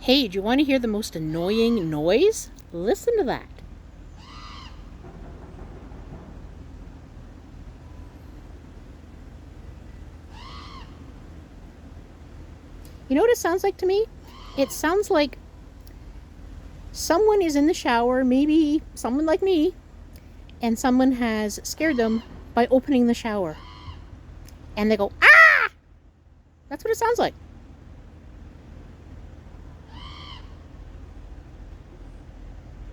Hey, do you want to hear the most annoying noise? Listen to that. You know what it sounds like to me? It sounds like someone is in the shower, maybe someone like me, and someone has scared them by opening the shower. And they go, ah! That's what it sounds like.